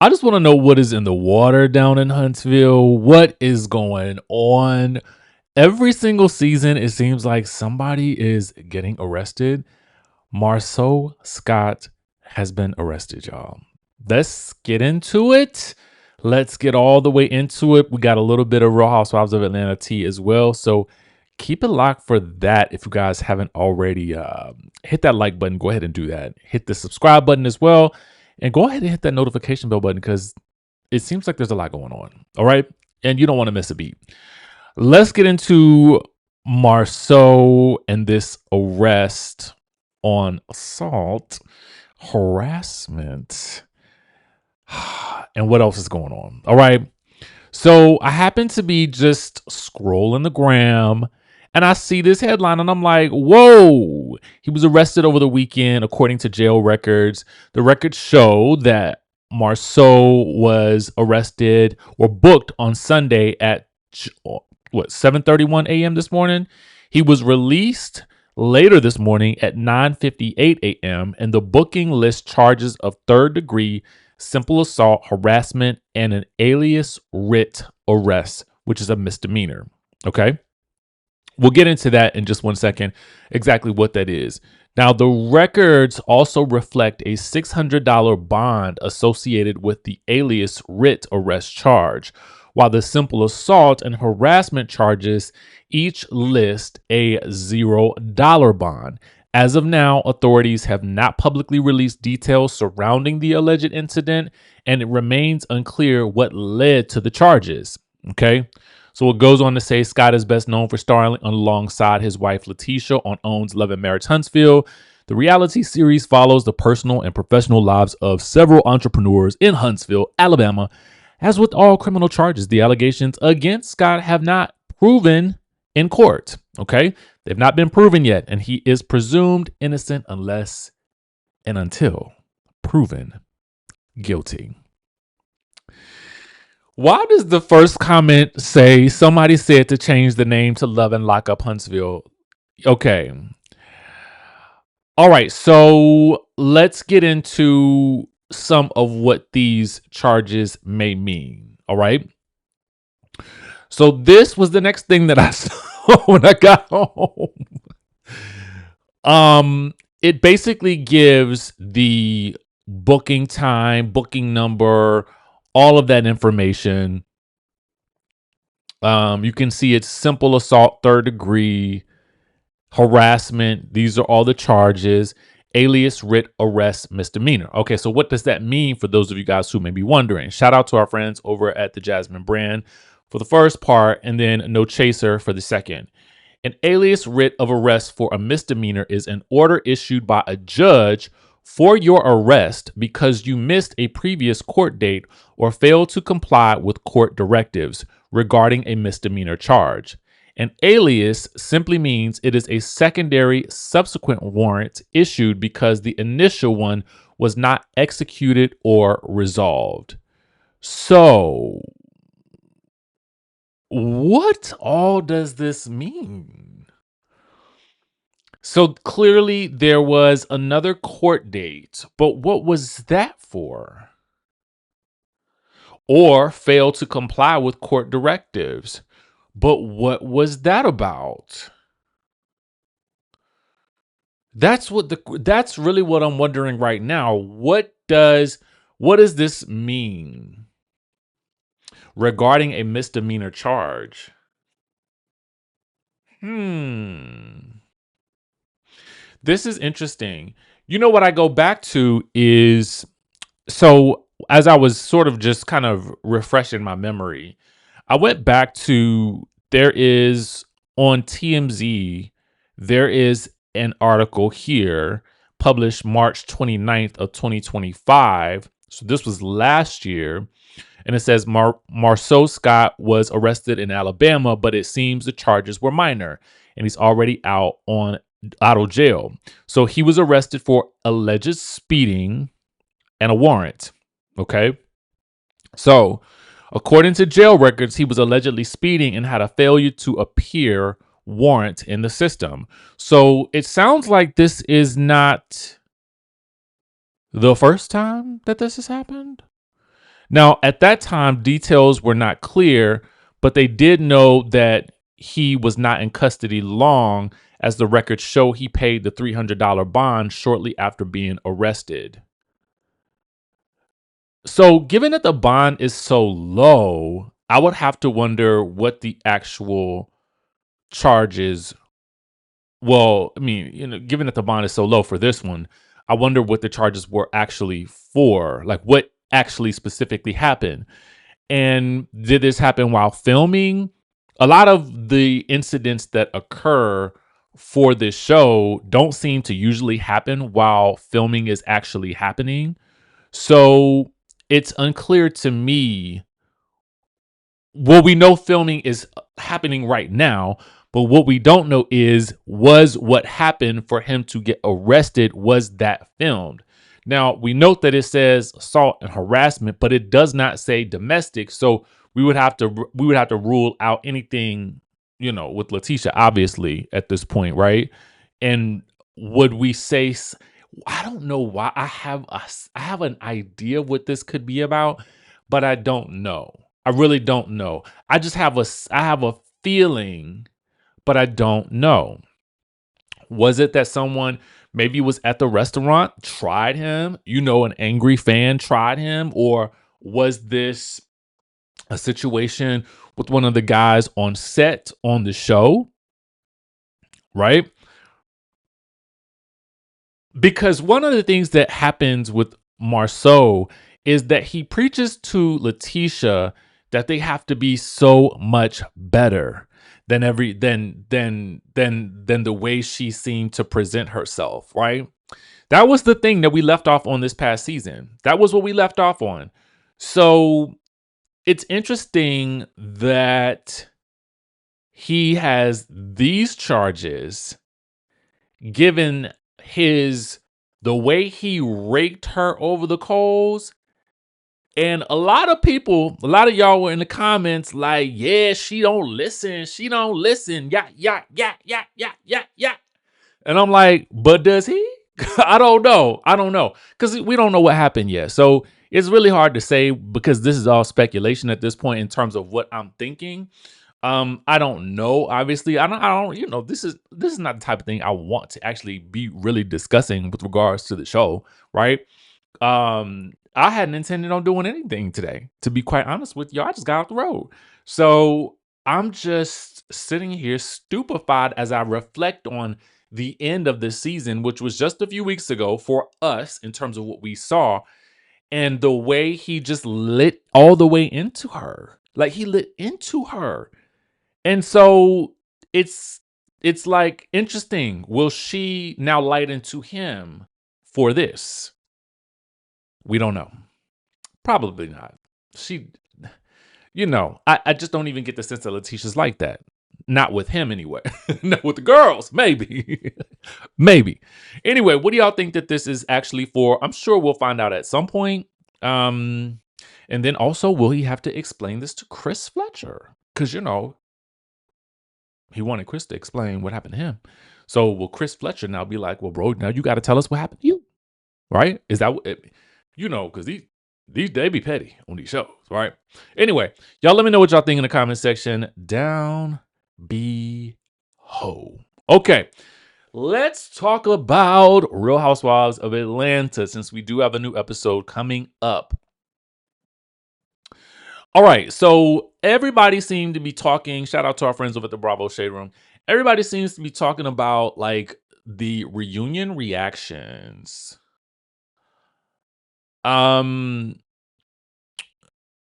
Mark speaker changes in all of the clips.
Speaker 1: I just want to know what is in the water down in Huntsville. What is going on? Every single season, it seems like somebody is getting arrested. Marsau Scott has been arrested, y'all. Let's get into it. Let's get all the way into it. We got a little bit of Real Housewives of Atlanta tea as well. So keep it locked for that. If you guys haven't already hit that like button, go ahead and do that. Hit the subscribe button as well. And go ahead and hit that notification bell button because it seems like there's a lot going on. All right. And you don't want to miss a beat. Let's get into Marsau and this arrest on assault, harassment, and what else is going on. All right. So I happen to be just scrolling the gram and I see this headline and I'm like, whoa, he was arrested over the weekend, according to jail records. The records show that Marsau was arrested or booked on Sunday at 7:31 a.m. this morning. He was released later this morning at 9:58 a.m. and the booking lists charges of third degree simple assault, harassment, and an alias writ arrest, which is a misdemeanor. Okay. We'll get into that in just one second, exactly what that is. Now, the records also reflect a $600 bond associated with the alias writ arrest charge, while the simple assault and harassment charges each list a $0 bond. As of now, authorities have not publicly released details surrounding the alleged incident, and it remains unclear what led to the charges. Okay. So it goes on to say Scott is best known for starring alongside his wife Letitia on OWN's Love and Marriage Huntsville. The reality series follows the personal and professional lives of several entrepreneurs in Huntsville, Alabama. As with all criminal charges, the allegations against Scott have not proven in court. Okay. They've not been proven yet, and he is presumed innocent unless and until proven guilty. Why does the first comment say somebody said to change the name to Love and Lock Up Huntsville? Okay. All right. So let's get into some of what these charges may mean. All right. So this was the next thing that I saw when I got home. It basically gives the booking time, booking number, all of that information. You can see it's simple assault, third degree, harassment. These are all the charges. Alias, writ, arrest, misdemeanor. Okay, so what does that mean for those of you guys who may be wondering? Shout out to our friends over at the Jasmine Brand for the first part, and then No Chaser for the second. An alias writ of arrest for a misdemeanor is an order issued by a judge for your arrest because you missed a previous court date or failed to comply with court directives regarding a misdemeanor charge. An alias simply means it is a secondary subsequent warrant issued because the initial one was not executed or resolved. So, what all does this mean? So clearly there was another court date, but what was that for? Or failed to comply with court directives. But what was that about? That's really what I'm wondering right now. What does this mean regarding a misdemeanor charge? This is interesting. You know what I go back to is, so as I was sort of just kind of refreshing my memory, I went back to, there is on TMZ, there is an article here published March 29th of 2025. So this was last year. And it says Marsau Scott was arrested in Alabama, but it seems the charges were minor and he's already out of jail. So he was arrested for alleged speeding and a warrant. Okay. So according to jail records, he was allegedly speeding and had a failure to appear warrant in the system. So it sounds like this is not the first time that this has happened. Now, at that time, details were not clear, but they did know that he was not in custody long, as the records show he paid the $300 bond shortly after being arrested. So, given that the bond is so low, I would have to wonder what the actual charges. Well, I mean, given that the bond is so low for this one, I wonder what the charges were actually for. Like, what actually specifically happened. And did this happen while filming? A lot of the incidents that occur for this show don't seem to usually happen while filming is actually happening. So it's unclear to me. Well, we know filming is happening right now, but what we don't know is, was what happened for him to get arrested, was that filmed? Now, we note that it says assault and harassment, but it does not say domestic. So we would have to rule out anything, with Letitia, obviously, at this point, right? And would we say I don't know why. I have an idea what this could be about, but I don't know. I really don't know. I have a feeling, but I don't know. Was it that someone maybe was at the restaurant, tried him, an angry fan tried him, or was this a situation with one of the guys on set on the show, right? Because one of the things that happens with Marsau is that he preaches to Letitia that they have to be so much better than the way she seemed to present herself, right? That was the thing that we left off on this past season. That was what we left off on. So it's interesting that he has these charges given the way he raked her over the coals. And a lot of y'all were in the comments like, yeah, she don't listen. She don't listen. Yeah, yeah, yeah, yeah, yeah, yeah, yeah. And I'm like, but does he? I don't know. I don't know. Because we don't know what happened yet. So it's really hard to say, because this is all speculation at this point in terms of what I'm thinking. I don't know. Obviously, I don't. This is not the type of thing I want to actually be really discussing with regards to the show, right? I hadn't intended on doing anything today, to be quite honest with you. I just got off the road. So I'm just sitting here stupefied as I reflect on the end of this season, which was just a few weeks ago for us in terms of what we saw, and the way he just lit all the way into her. Like, he lit into her. And so it's like interesting. Will she now light into him for this? We don't know. Probably not. She, I just don't even get the sense that Letitia's like that. Not with him anyway. Not with the girls, maybe. Maybe. Anyway, what do y'all think that this is actually for? I'm sure we'll find out at some point. And then also, will he have to explain this to Chris Fletcher? Because, he wanted Chris to explain what happened to him. So will Chris Fletcher now be like, well, bro, now you got to tell us what happened to you, right? Is that because these they be petty on these shows, right? Anyway, y'all let me know what y'all think in the comment section down below. Okay, let's talk about Real Housewives of Atlanta, since we do have a new episode coming up. All right, so everybody seemed to be talking. Shout out to our friends over at the Bravo Shaderoom. Everybody seems to be talking about like the reunion reactions.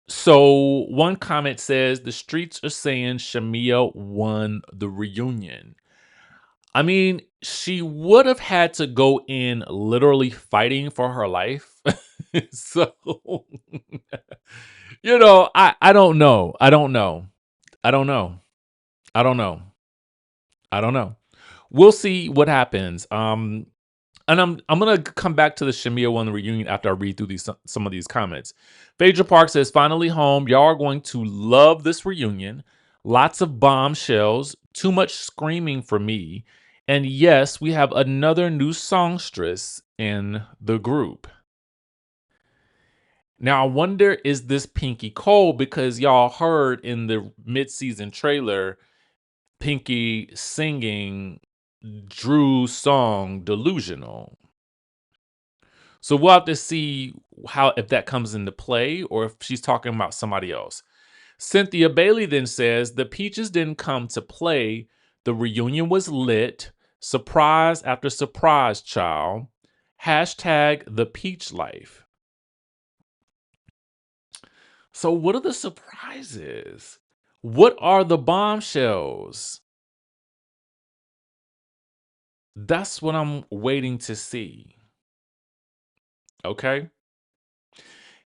Speaker 1: So one comment says the streets are saying Shamia won the reunion. I mean, she would have had to go in literally fighting for her life. So, I don't know. I don't know. I don't know. I don't know. I don't know. We'll see what happens. And I'm gonna come back to the Shamia one reunion after I read through some of these comments. Phaedra Park says, finally home. Y'all are going to love this reunion. Lots of bombshells, too much screaming for me. And yes, we have another new songstress in the group. Now, I wonder, is this Pinky Cole? Because y'all heard in the mid-season trailer, Pinky singing Drew's song Delusional. So we'll have to see how if that comes into play or if she's talking about somebody else. Cynthia Bailey then says the Peaches didn't come to play. The reunion was lit. Surprise after surprise, child. Hashtag the Peach Life. So what are the surprises? What are the bombshells? That's what I'm waiting to see. Okay.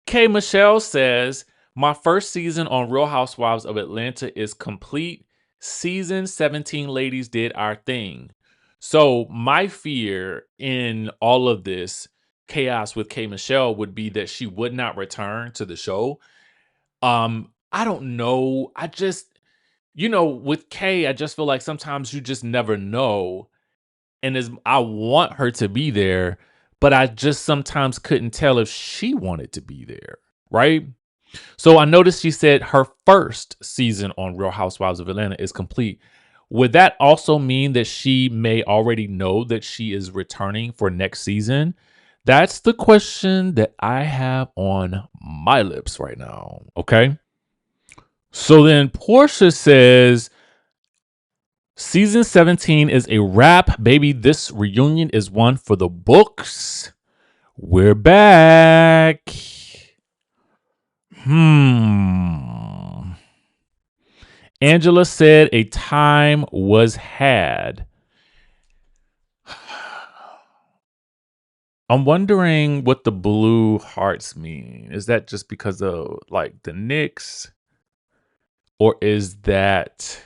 Speaker 1: K. Michelle says, my first season on Real Housewives of Atlanta is complete. Season 17 ladies did our thing. So my fear in all of this chaos with K. Michelle would be that she would not return to the show. I don't know. I just, with Kay, I just feel like sometimes you just never know. And I want her to be there, but I just sometimes couldn't tell if she wanted to be there, right? So I noticed she said her first season on Real Housewives of Atlanta is complete. Would that also mean that she may already know that she is returning for next season? That's the question that I have on my lips right now. Okay. So then Portia says, season 17 is a wrap, baby. This reunion is one for the books. We're back. Angela said a time was had. I'm wondering what the blue hearts mean. Is that just because of like the Knicks? Or is that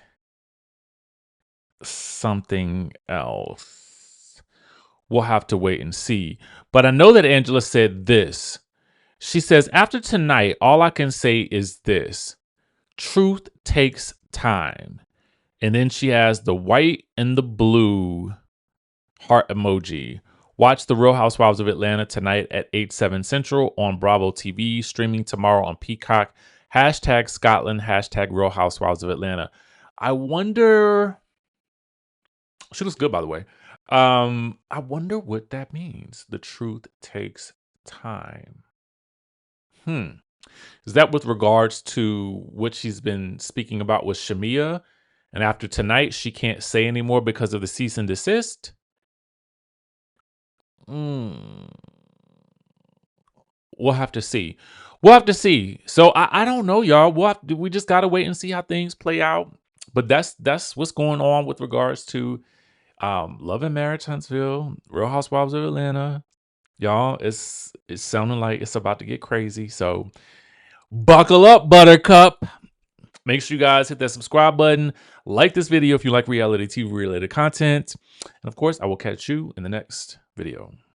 Speaker 1: something else? We'll have to wait and see. But I know that Angela said this. She says, after tonight, all I can say is this. Truth takes time. And then she has the white and the blue heart emoji. Watch The Real Housewives of Atlanta tonight at 8/7 Central on Bravo TV, streaming tomorrow on Peacock. Hashtag Scotland, hashtag Real Housewives of Atlanta. I wonder, she looks good, by the way. I wonder what that means. The truth takes time. Is that with regards to what she's been speaking about with Shamia? And after tonight, she can't say anymore because of the cease and desist? Mm. We'll have to see. We'll have to see. So I don't know, y'all. We just gotta wait and see how things play out. But that's what's going on with regards to Love and Marriage Huntsville, Real Housewives of Atlanta. Y'all, it's sounding like it's about to get crazy. So buckle up, Buttercup. Make sure you guys hit that subscribe button. Like this video if you like reality TV related content. And of course, I will catch you in the next video.